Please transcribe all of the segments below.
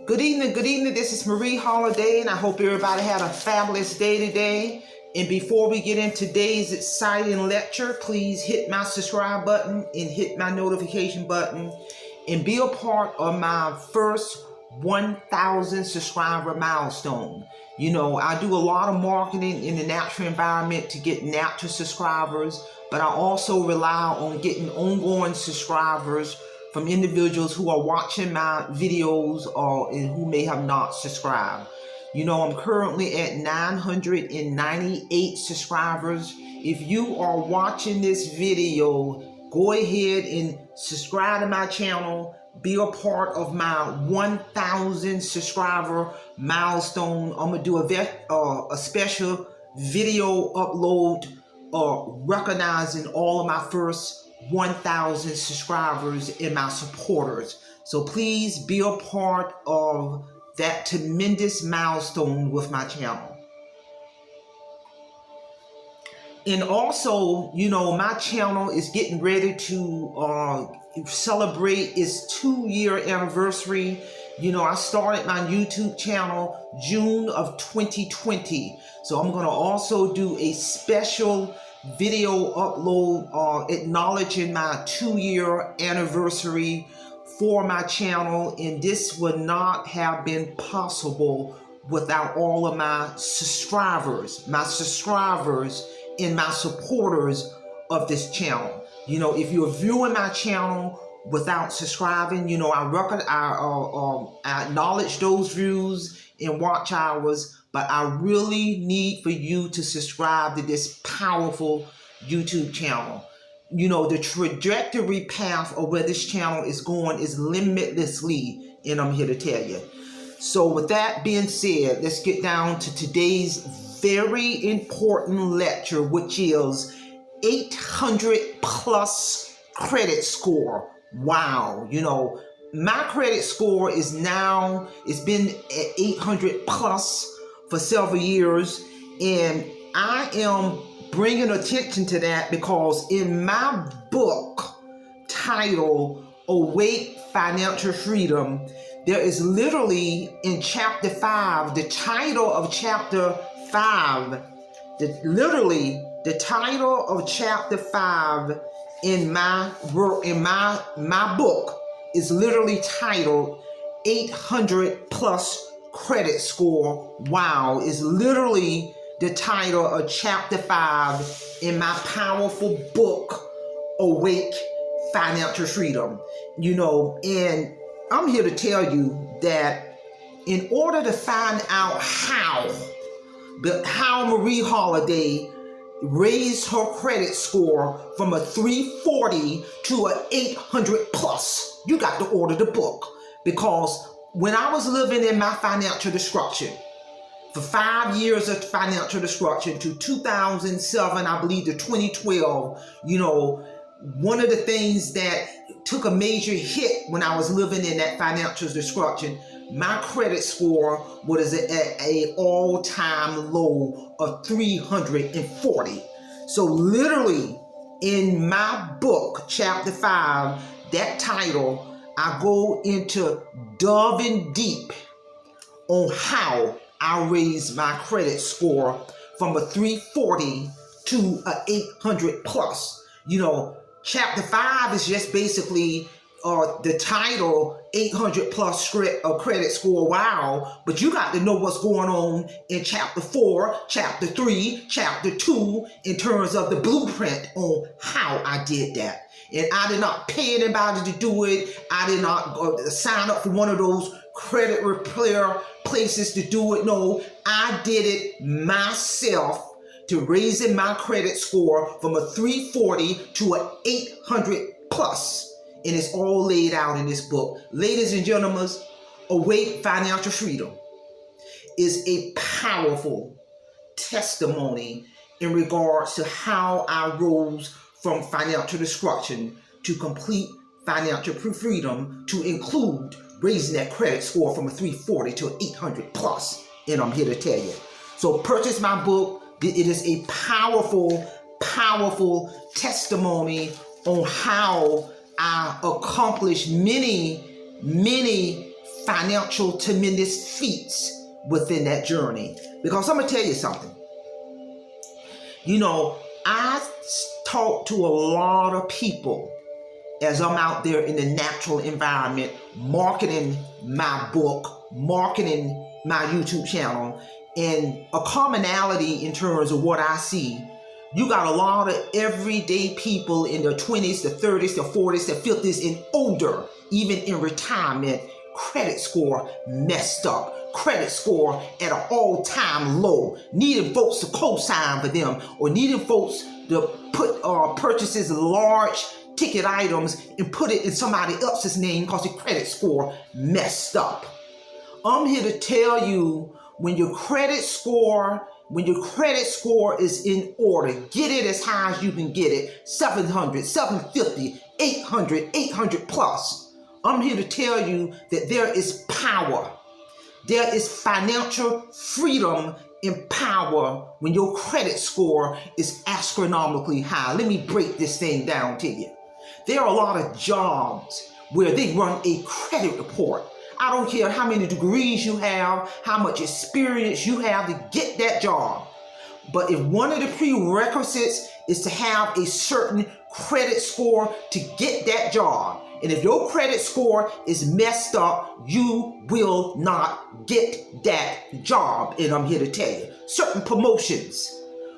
Good evening, good evening. This is Marie Holiday, and I hope everybody had a fabulous day today. And before we get into today's exciting lecture, please hit my subscribe button and hit my notification button and be a part of my first 1,000 subscriber milestone. You know, I do a lot of marketing in the natural environment to get natural subscribers, but I also rely on getting ongoing subscribers from individuals who are watching my videos or and who may have not subscribed. You know, I'm currently at 998 subscribers. If you are watching this video, go ahead and subscribe to my channel. Be a part of my 1,000 subscriber milestone. I'm gonna do a special video upload recognizing all of my first 1,000 subscribers and my supporters. So please be a part of that tremendous milestone with my channel. And also, you know, my channel is getting ready to celebrate its 2-year anniversary. You know, I started my YouTube channel June of 2020. So I'm gonna also do a special video upload acknowledging my 2-year anniversary for my channel, and this would not have been possible without all of my subscribers and my supporters of this channel. You know, if you're viewing my channel without subscribing, you know, I acknowledge those views and watch hours, but I really need for you to subscribe to this powerful YouTube channel. You know, the trajectory path of where this channel is going is limitlessly, and I'm here to tell you. So with that being said, let's get down to today's very important lecture, which is 800 plus credit score. Wow, you know, my credit score is now, it's been at 800 plus for several years, and I am bringing attention to that because in my book titled Awake Financial Freedom, there is literally in chapter 5, the title of chapter 5, the title of chapter 5 in my work, in my book is literally titled 800 plus credit score. Wow, is literally the title of chapter 5 in my powerful book, Awake Financial Freedom. You know, and I'm here to tell you that in order to find out how Marie Holiday raised her credit score from a 340 to an 800 plus, you got to order the book. Because when I was living in my financial destruction, for 5 years of financial destruction to 2007, I believe, to 2012, you know, one of the things that took a major hit when I was living in that financial destruction, my credit score was at an all-time low of 340. So literally in my book, chapter 5, that title, I go into delving deep on how I raised my credit score from a 340 to a 800 plus. You know, chapter 5 is just basically the title 800 plus credit score. Wow, but you got to know what's going on in chapter 4, chapter 3, chapter 2 in terms of the blueprint on how I did that. And I did not pay anybody to do it. I did not sign up for one of those credit repair places to do it. No, I did it myself to raising my credit score from a 340 to an 800 plus. And it's all laid out in this book. Ladies and gentlemen, Awake Financial Freedom is a powerful testimony in regards to how I rose from financial destruction to complete financial freedom, to include raising that credit score from a 340 to an 800 plus. And I'm here to tell you. So purchase my book. It is a powerful, powerful testimony on how I accomplished many financial tremendous feats within that journey. Because I'm going to tell you something. You know, I talk to a lot of people as I'm out there in the natural environment, marketing my book, marketing my YouTube channel, and a commonality in terms of what I see. You got a lot of everyday people in their 20s, their 30s, their 40s, their 50s, and older, even in retirement, credit score messed up. Credit score at an all-time low. Needing folks to co-sign for them, or needing folks to put purchases large ticket items and put it in somebody else's name because the credit score messed up. I'm here to tell you, when your credit score is in order, get it as high as you can get it, 700, 750, 800, 800 plus. I'm here to tell you that there is power. There is financial freedom and power when your credit score is astronomically high. Let me break this thing down to you. There are a lot of jobs where they run a credit report. I don't care how many degrees you have, how much experience you have to get that job. But if one of the prerequisites is to have a certain credit score to get that job, and if your credit score is messed up, you will not get that job. And I'm here to tell you, certain promotions,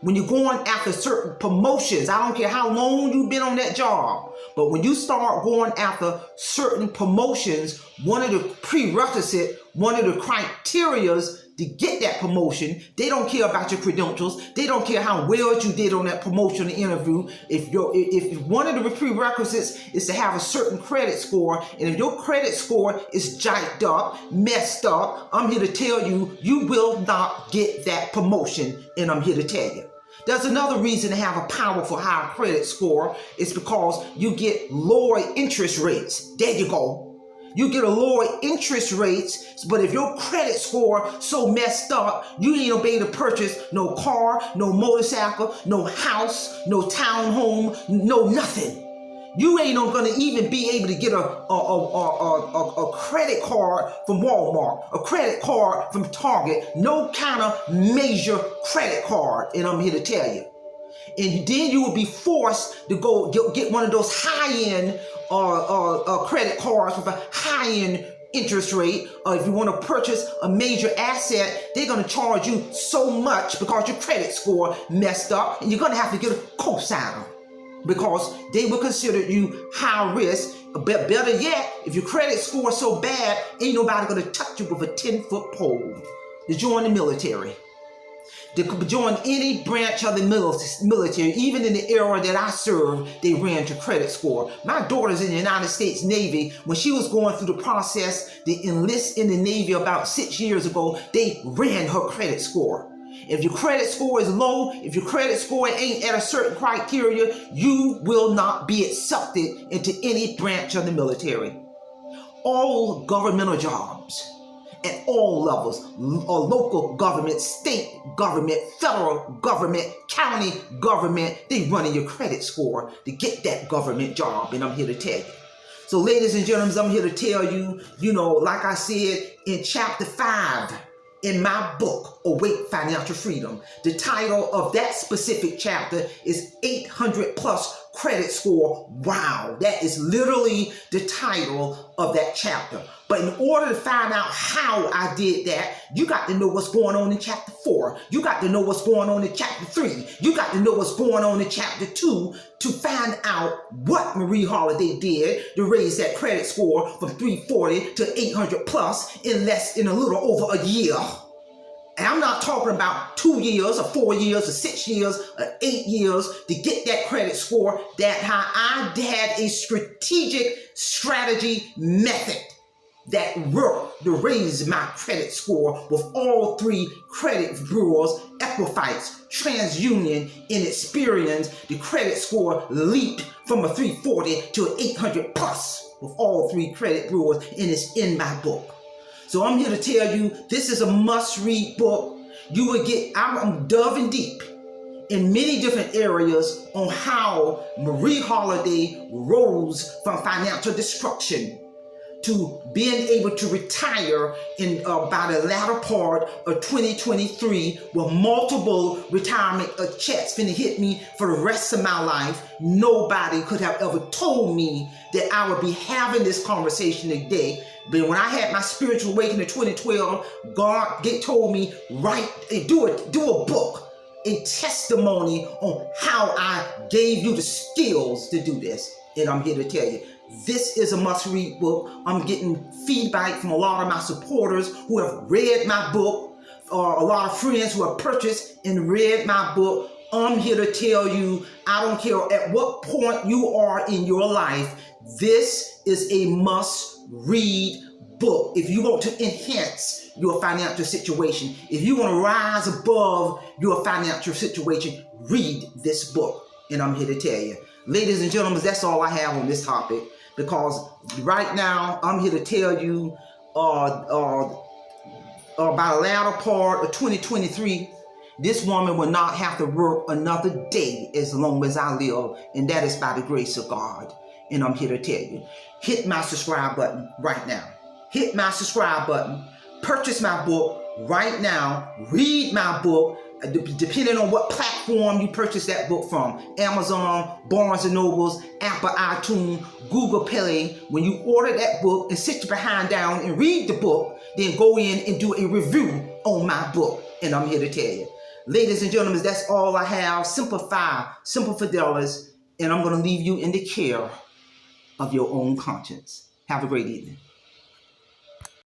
when you're going after certain promotions, I don't care how long you've been on that job, but when you start going after certain promotions, one of the prerequisites, one of the criterias to get that promotion, they don't care about your credentials. They don't care how well you did on that promotion interview. If one of the prerequisites is to have a certain credit score, and if your credit score is jacked up, messed up, I'm here to tell you, you will not get that promotion. And I'm here to tell you, there's another reason to have a powerful high credit score. It's because you get lower interest rates. There you go. You get a lower interest rates, but if your credit score so messed up, you ain't gonna be able to purchase no car, no motorcycle, no house, no townhome, no nothing. You ain't gonna even be able to get a credit card from Walmart, a credit card from Target, no kind of major credit card. And I'm here to tell you. And then you will be forced to go get one of those high-end credit cards with a high-end interest rate. If you want to purchase a major asset, they're going to charge you so much because your credit score messed up, and you're going to have to get a cosigner because they will consider you high risk. But better yet, if your credit score is so bad, ain't nobody going to touch you with a 10-foot pole to join the military. To join any branch of the military, even in the era that I served, they ran to credit score. My daughter's in the United States Navy. When she was going through the process to enlist in the Navy about 6 years ago, they ran her credit score. If your credit score is low, if your credit score ain't at a certain criteria, you will not be accepted into any branch of the military. All governmental jobs, at all levels, local government, state government, federal government, county government, they running your credit score to get that government job, and I'm here to tell you. So ladies and gentlemen, I'm here to tell you, like I said in chapter 5 in my book, Awake Financial Freedom, the title of that specific chapter is 800 plus credit score. Wow, that is literally the title of that chapter. But in order to find out how I did that, you got to know what's going on in chapter 4. You got to know what's going on in chapter 3. You got to know what's going on in chapter 2 to find out what Marie Holiday did to raise that credit score from 340 to 800 plus in a little over a year. And I'm not talking about 2 years or 4 years or 6 years or 8 years to get that credit score that high. I had a strategy method that worked to raise my credit score with all 3 credit bureaus, Equifax, TransUnion, and Experian. The credit score leaped from a 340 to an 800 plus with all 3 credit bureaus, and it's in my book. So I'm here to tell you, this is a must-read book. You will I'm delving deep in many different areas on how Marie Holiday rose from financial destruction to being able to retire in by the latter part of 2023 with multiple retirement checks finna hit me for the rest of my life. Nobody could have ever told me that I would be having this conversation today. But when I had my spiritual awakening in 2012, God told me, do a book, a testimony on how I gave you the skills to do this. And I'm here to tell you, this is a must-read book. I'm getting feedback from a lot of my supporters who have read my book, or a lot of friends who have purchased and read my book. I'm here to tell you, I don't care at what point you are in your life, this is a must-read book. If you want to enhance your financial situation, if you want to rise above your financial situation, read this book. And I'm here to tell you, ladies and gentlemen, that's all I have on this topic, because right now I'm here to tell you by the latter part of 2023, this woman will not have to work another day as long as I live, and that is by the grace of God. And I'm here to tell you, hit my subscribe button right now. Hit my subscribe button. Purchase my book right now. Read my book, depending on what platform you purchase that book from. Amazon, Barnes & Nobles, Apple iTunes, Google Play. When you order that book and sit your behind down and read the book, then go in and do a review on my book. And I'm here to tell you, ladies and gentlemen, that's all I have. Simplify, Simple Fidelis, and I'm going to leave you in the care of your own conscience. Have a great evening.